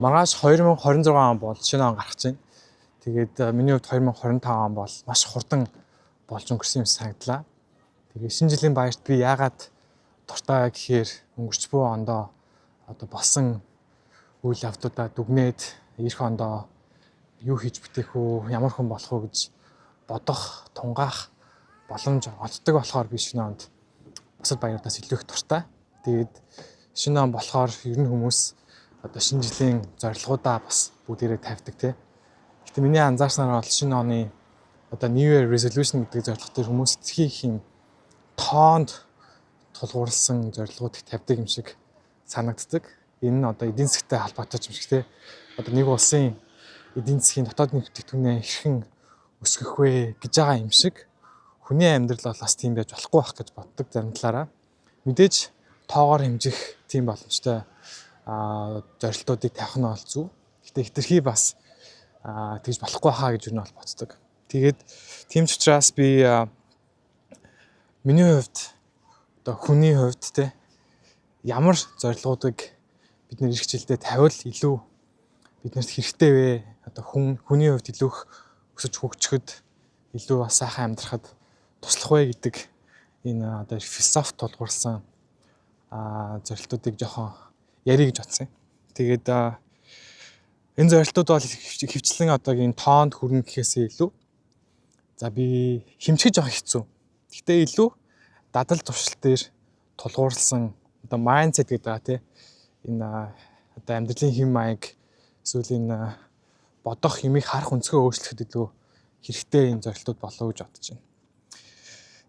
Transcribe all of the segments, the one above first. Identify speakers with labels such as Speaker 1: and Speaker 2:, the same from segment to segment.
Speaker 1: Маргааш 2026 он бол шинэ он гарах чинь. Тэгээд миний хувьд 2025 он бол маш хурдан болж өнгөрсөн юм санагдлаа. Тэгээд шинэ жилийн баярт би яагаад дуртай гэхээр өнгөрч буй ондоо одоо болсон үйл явдлуудаа дүгнээд эх ондоо юу хийж бүтээх үү, ямар хүн болох уу гэж бодох, тунгаах боломж олддог болохоор би шинэ онд бусад баяруудаас илүү их дуртай. Тэгээд шинэ он болохоор ер нь хүмүүс одоо шинэ жилийн зорилгоудаа бас бүгдээрээ тавьдаг тий. Гэхдээ миний анзаарснаар бол шинэ оны одоо New Year Resolution гэдэг зорилго төр хүмүүс их юм тоонд тулгуурласан зорилгууд их тавьдаг юм шиг санагддаг. Энэ нь одоо эдийн засгтай холбоотой юм шиг тий. Одоо нэг улсын эдийн засгийн дотоодны бүтээгдэхүүнээ хэрхэн өсгөх вэ гэж байгаа юм шиг хүний амьдрал бол бас тийм байж болохгүй байх гэж боддог зарим талаараа. Мэдээж тоогоор хэмжих тийм боломжтой зорилтуудыг тавих нь бол зөв. Гэхдээ хэтэрхий бас тэгж болохгүй хаа гэж юу нь бол боддог. Тэгээд тийм ч учраас би миний хувьд одоо хүний хувьд те ямар зорилгоодыг бид нэр ирэх жилдээ тавил илүү биднэрт хэрэгтэй вэ? Одоо хүний хувьд илүү өсөж хөгжөхөд илүү бас сайхан амьдрахад туслах вэ гэдэг энэ одоо философи тулгуурласан зорилтуудыг жоохон ярих гэж бодсон. Тэгээд энэ зорилтууд бол хөвчлэн одоогийн тоонд хүрнэ гэхээсээ илүү за би хэмжих жоох хэцүү. Гэхдээ илүү дадал туршил дээр тулгуурласан одоо майндсет гэдэг байгаа тийм энэ одоо амьдралын хэм маяг эсвэл энэ бодох юмыг харах өнцгөө өөрчлөхөд илүү хэрэгтэй энэ зорилтууд болов гэж бодож байна.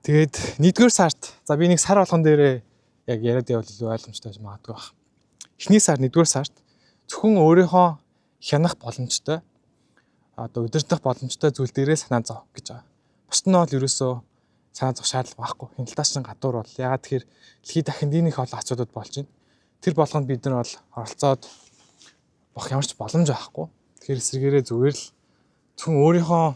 Speaker 1: Тэгээд 1-р сард за би нэг сар болгон дээрээ яг яриад явал илүү ойлгомжтой байж магадгүй байна. Эхний сар 1-р сард зөвхөн өөрийнхөө хянах боломжтой одоо удирдах боломжтой зүйл дээрээ санаа зов гэж байгаа. Бусд нь бол ерөөсөө санаа зовх шаардлага байхгүй. Хяналтаас чинь гадуур бол ягаад тэгэхээр дэлхийд дахинд энэ их олон асуудал болж байна. Тэр болгонд бид нар бол оролцоод бох ямар ч боломж байхгүй. Тэгэхээр эсвэргээрээ зүгээр л зөвхөн өөрийнхөө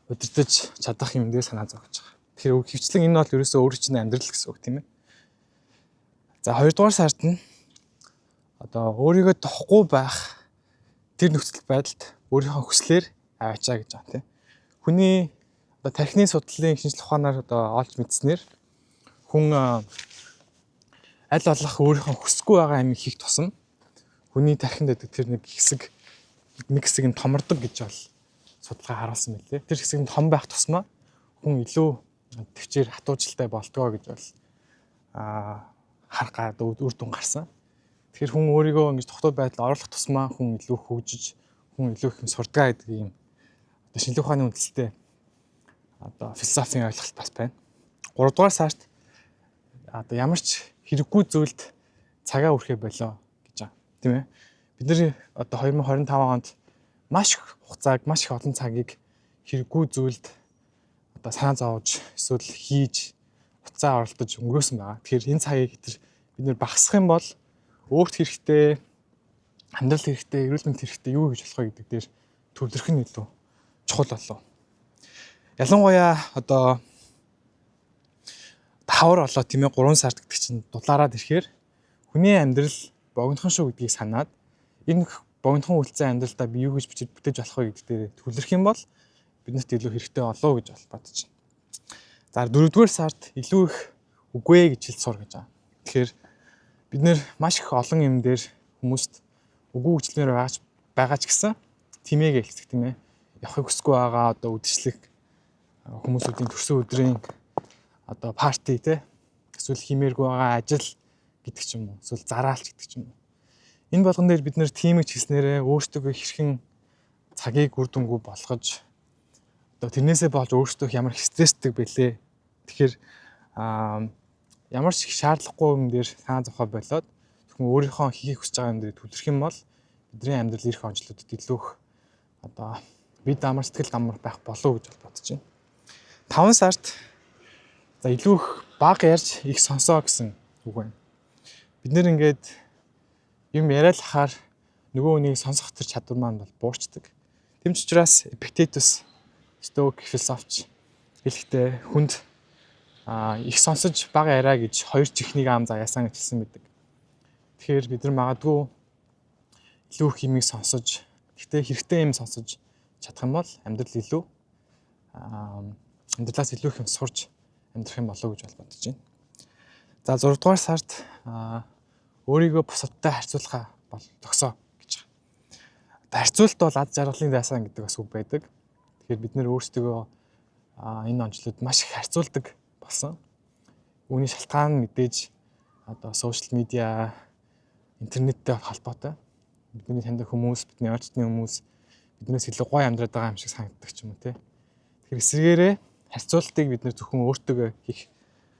Speaker 1: удирдах чадах юм дээр санаа зов гэж байгаа. Тэгэхээр хөвчлэн энэ бол ерөөсөө өөр чинь амьдрал гэсэн үг тийм ээ. За 2-р сард нь одоо өөрийгөө тохгүй байх тэр нөхцөл байдалд өөрийнхөө хүслээр аваачаа гэж байгаа тийм. Хүний одоо тархины судлалын шинжилгээ ухаанаар одоо олж мэдснээр хүн аль болох өөрийнхөө хүсэхгүй байгаа амийг хийх тусам хүний тархинд байдаг тэр нэг хэсэг нь томордог гэж бол судалгаа харуулсан мэлээ. Тэр хэсэг нь том байх тусмаа хүн илүү төвчээр хатуужилтай болтгоо гэж бол харах үр дүн гарсан. Тэгэхээр хүн өөрийгөө ингэж тогтмол байдал оруулах тусмаа хүн илүү хөгжиж, хүн илүү их сурдгаа гэдэг юм одоо шинжилгээ ухааны үндэслэлтэй одоо философийн ойлголт бас байна. 3-р сард одоо ямар ч хэрэггүй зүйлд цагаа өрхөө болоо гэж байгаа. Тийм ээ. Бид нэр одоо 2025 онд маш их хугацааг, маш их олон цагийг хэрэггүй зүйлд одоо санаа зовж, эсвэл хийж, хугацаа оролдож өнгөрөөсөн байгаа. Тэгэхээр энэ цагийг бид нэр багасгах юм бол өөрт хэрэгтэй, амьдрал хэрэгтэй, эрүүл мэнд хэрэгтэй юу гэж болох вэ гэдэг дээр төвлөрөх нь илүү чухал болов. Ялангуяа одоо давхар болоо тийм ээ 3 сард гэдэг чинь дулаараад ирэхээр хүний амьдрал богинохон шүү гэдгийг санаад энэ богинохон үлдсэн амьдралдаа би юу гэж бүтээж болох вэ гэдэг дээр төвлөрөх юм бол биднэрт илүү хэрэгтэй болов гэж бодож байна. За 4-р сард илүү их үгүй гэж хэлж сур гэж байгаа. Тэгэхээр бид нэр маш их олон юм дээр хүмүүст үгүй хүчлэмээр байгаа ч гэсэн тимээгээ хэлцэх тийм ээ. Явахыг хүсэхгүй байгаа одоо үдшилэг хүмүүсүүдийн төрсөн өдрийн одоо парти те эсвэл химээргүй байгаа ажил гэдэг ч юм уу эсвэл зараалч гэдэг ч юм уу. Энэ болгон дээр бид нэр тимийг хийснээрээ өөрсдөө хэрхэн цагийг үр дүнгүй болгож одоо тэрнээсээ болж өөрсдөө ямар стресстэй бэлээ. Тэгэхээр ямар ч шаардлагагүй юм дээр санаа зовхоо болоод зөвхөн өөрийнхөө хийх хүсэж байгаа юм дээр төвлөрөх юм бол бидний амьдрал ирэх онцлогдод илүү их одоо бид амар сэтгэл гамар байх болов гэж бодож байна. 5 сард за илүү их бага ярьж их сонсоо гэсэн үг байна. Бид нэр ингээд юм яриад хахаар нөгөө хүнийг сонсох тэр чадвар маань бол буурчдаг. Тэм ч учраас Epictetus Stoic философч хэлэхдээ хүнд их сонсож бага яриа гэж хоёр чихнийг ам заяасан гэж хэлсэн байдаг. Тэгэхээр бид нар магадгүй илүү их юмыг сонсож, гэхдээ хэрэгтэй юм сонсож чадах юм бол амьдрал илүү амьдралаас илүү их юм сурч амьдрах юм болов уу гэж бодож байна. За 6 дугаар сард өөрийгөө бусадтай харьцуулахаа бол зогсоо гэж байна. Харьцуулт бол ад жаргалын дайсан гэдэг бас үг байдаг. Тэгэхээр бид нэр өөрсдөө энэ онцлогод маш их харьцуулдаг болсон. Үүний шалтгаан нь мэдээж одоо сошиал медиа, интернеттэй холбоотой. Бидний таньдаг хүмүүс, бидний ойрцны хүмүүс биднээс илүү гоё амьдраад байгаа юм шиг санагддаг ч юм уу те. Тэгэхээр эсвэргээрээ харьцуултыг бид нэр зөвхөн өөртөө хийх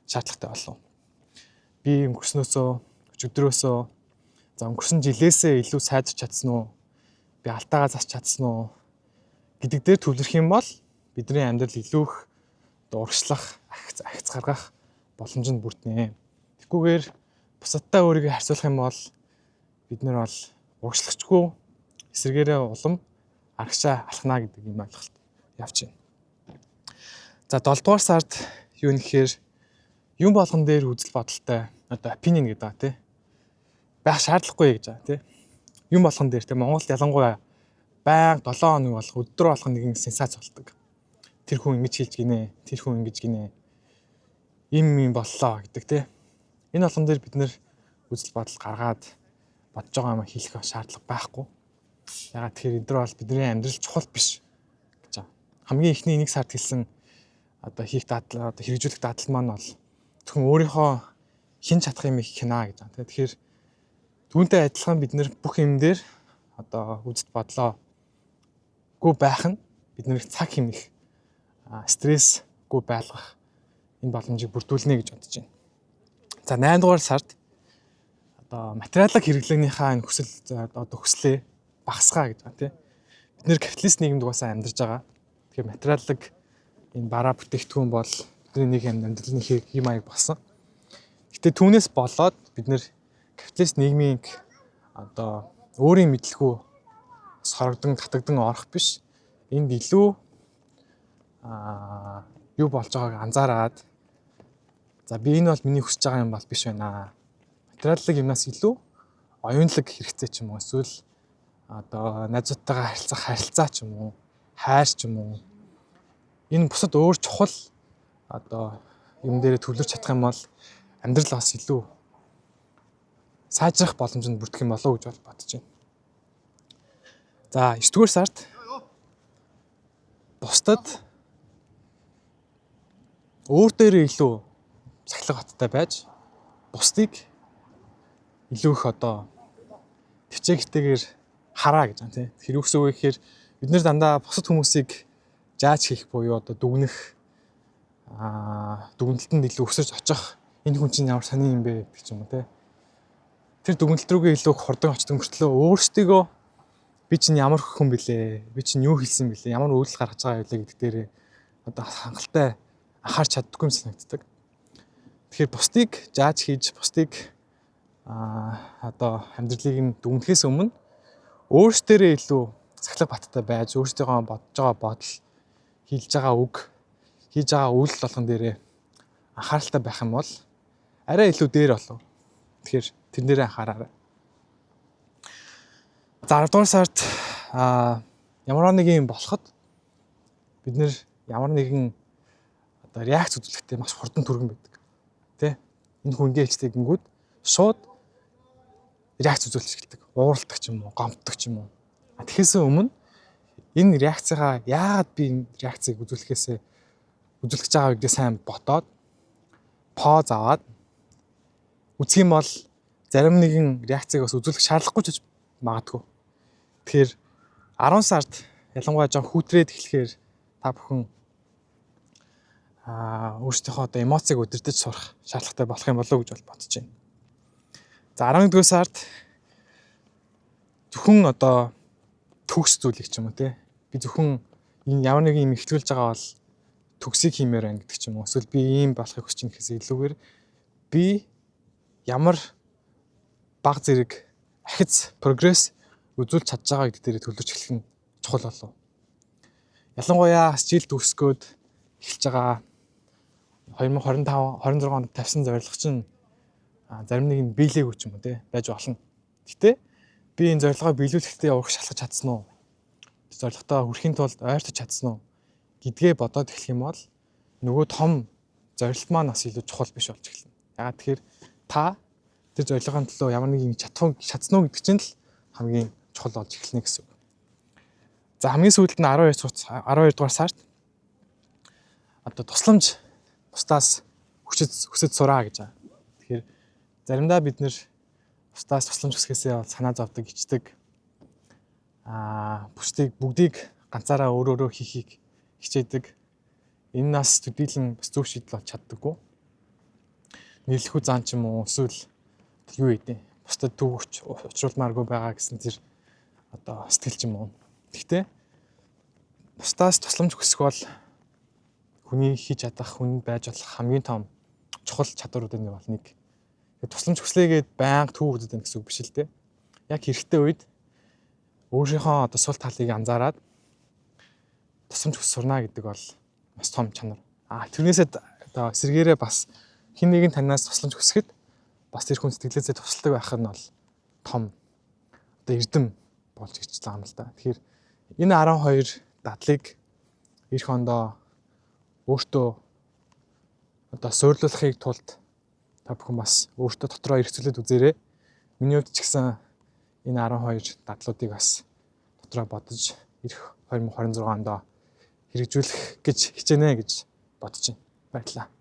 Speaker 1: шаардлагатай болов. Би өнгөрснөөсөө, өдрөөсөө, за өнгөрсөн жилээсээ илүү сайжирч чадсан уу? Би алтаагаа засч чадсан уу? Гэдэг дээр төвлөрөх юм бол бидний амьдрал илүү их урагшлах, ахиц гаргах боломж нь бүрднэ. Тэгхгүйгээр бусадтай өөрийгөө харьцуулах юм бол бид нар бол урагшлагчгүй эсвэргээрээ улам аргашаа алхана гэдэг юм ойлголт явж байна. За 7 дугаар сард юу нэхээр юм болгон дээр үзэл бодолтой одоо opinion гэдэг байгаа тий. Байх шаардлагагүй гэж байгаа тий. Юм болгон дээр тий Монголд ялангуяа байнга 7 хоног болох өдөр болгон нэгэн сенсац болдог. Тэр хүн ингэж хэлж гинэ, тэр хүн ингэж гинэ. Им боллоо гэдэг тий. Энэ болгон дээр бид нэр үзэл бодол гаргаад бодож байгаа юм хийх шаардлага байхгүй. Ягаад тэгэхээр энэ бол бидний амьдрал чухал биш гэж байгаа. Хамгийн ихний 1 сард хэлсэн одоо хийх дадлал, одоо хэрэгжүүлэх дадлал маань бол зөвхөн өөрийнхөө хин чадах юм их хинаа гэж байна. Тэгэхээр түүнтэй адилхан бид нэр бүх юм дээр одоо үзэл бодлоогүй байх нь биднийг цаг хэмнэх стрессгүй байлгах энэ боломжийг бүрдүүлнэ гэж бодож байна. За 8 дугаар сард одоо материалын хэрэглээнийхаа энэ хүслээ багасгаа гэж байна тийм. Бид нэр капиталист нийгэмд угаасаа амьдарч байгаа. Тэгэхээр материалын энэ бараа бүтээгдэхүүн бол бидний нэг амьдралын хэм маяг болсон. Гэтэ түүнээс болоод бид нэр капиталист нийгмийн одоо өөрийн мэдлгүй сорогдсон татагдан орох биш. Энд илүү юу болж байгааг анзаараад за би энэ бол миний хүсэж байгаа юм бол биш байна. Материалын юмнаас илүү оюунлаг хэрэгцээ ч юм уу эсвэл одоо найзуудтайгаа харилцах харилцаа ч юм уу, хайр ч юм уу. Энэ бусад өөр чухал одоо юм дээр төвлөрч чадах юм бол амьдрал бас илүү сайжрах боломж нь бүрдэх юм болов уу гэж бодож байна. За 9 дугаар сард бусдад өөр дээрээ илүү сахилга баттай байж бусдыг илүү их одоо төвчээртэйгээр хараа гэж байна тийм. Тэр юу гэсэн үг вэ гэхээр бид нэр дандаа бусад хүмүүсийг жааж хийх буюу одоо дүгнэх дүгнэлтэнд илүү өсөж очих энэ хүн чинь ямар сони юм бэ гэх юм уу те. Тэр дүгнэлт рүүгээ илүү хурдан очдог мөртлөө өөрсдийгөө би чинь ямар хүн бэлээ, би чинь юу хэлсэн бэлээ, ямар үйлдэл гаргаж байгаа байлээ гэдэг дээр одоо хангалттай анхаарч чаддаггүй юм санагддаг. Тэгэхээр бусдыг жааж хийж, бусдыг одоо амьдралыг нь дүгнэхээс өмнө өөрсдөө илүү сахилга баттай байж, өөрсдөө бодож байгаа бодол, хэлж байгаа үг, хийж байгаа үйлдэл болгон дээрээ анхааралтай байх юм бол арай илүү дээр болов. Тэгэхээр тэрэн дээрээ анхаараарай. За 10 дугаар сард ямар нэг юм болоход бид нэр ямар нэгэн одоо реакц үзүүлэхдээ маш хурдан түргэн байдаг. Тэ? Энэ хүн ингэ хэлдэг гингүүд шууд реакц үзүүлж эхэлдэг. Ууралдаг ч юм уу, гомддог ч юм уу. Тэгэхээс өмнө энэ реакцгаа яагаад би энэ реакцыг үзүүлэх гэж байгаа гэдээ сайн бодоод пауз аваад үзэх юм бол зарим нэгэн реакцыг бас үзүүлэх шаардлагагүй ч магадгүй. Тэгэхээр 10 сард ялангуяа жоо хүүтрээд эхлэхээр та бүхэн өөрсдийнхөө одоо эмоцийг удирдах сурах шаардлагатай болох юм болов уу гэж бодож байна. За 11-р сард зөвхөн одоо төгс зүйлийг ч юм уу те. Би зөвхөн энэ ямар нэг юм ихтүүлж байгаа бол төгсийг хиймээр байна гэдэг ч юм уу. Эсвэл би ийм болохыг хүсэж байгаа гэхээс илүүгээр би ямар баг зэрэг ахиц прогресс үзүүлж чадж байгаа гэдэг дээр төлөвлөж эхлэх нь чухал болов. Ялангуяа жил төгсгөөд эхэлж байгаа 2025-26 онд тавьсан зорилго чинь зарим нэг нь биелээгүй ч юм уу те байж болно. Гэтэ би энэ зорилгоо биелүүлэхдээ урах шалгаж чадсан уу? Зорилготоо хүрэхийн тулд ойртож чадсан уу гэдгээ бодоод эхлэх юм бол нөгөө том зорилт маань бас илүү чухал биш болж эхэлнэ. Ягаад тэгэхээр та тэр зорилгын төлөө ямар нэг юм чадсан уу гэдэг чинь л хамгийн чухал болж эхэлнэ гэсэн үг. За хамгийн сүүлд нь 12 дугаар сард одоо тусламж бусдаас хүсэж сураа гэж байгаа. Тэгэхээр заримдаа бид нэр бусдаас тусламж хүсгэсээ бол санаа зовдөг, ичдэг. Бүгдийг ганцаараа өөрөө хийхийг хичээдэг. Энэ нас төдийлөн бас зөв шийдэл болж чаддаггүй. Нэрлэхүү зан ч юм уу эсвэл юу гэдэг бусдад төвөгч учруулмааргүй байгаа гэсэн тэр одоо сэтгэл ч юм уу. Гэхдээ бусдаас тусламж хүсэх бол хүний хийж чадах, хүнд байж болох хамгийн том чухал чадваруудын нэг бол нэг. Тусламж хүслээгээд байнга төвөгдөд байна гэсэн үг биш л дээ. Яг хэрэгтэй үед өөрийнхөө одоо сул талыг анзаараад тусламж хүс сурна гэдэг бол бас том чанар. Тэрнээсээ одоо сэргээрээ бас хэн нэгэн танаас тусламж хүсэхэд бас тэр хүн сэтгэлээсээ тусалдаг байх нь бол том одоо эрдэм болж ирж байгаа юм л да. Тэгэхээр энэ 12 дадлыг эх хондоо өөртөө одоо суйрлуулахыг тулд та бүхэн бас өөртөө дотроо эргцүүлээд үзээрэй. Миний хувьд ч гэсэн энэ 12 дадлуудыг бас дотроо бодож ирэх 2026 онд хэрэгжүүлэх гэж хичээнэ гэж бодож байна. Баярлалаа.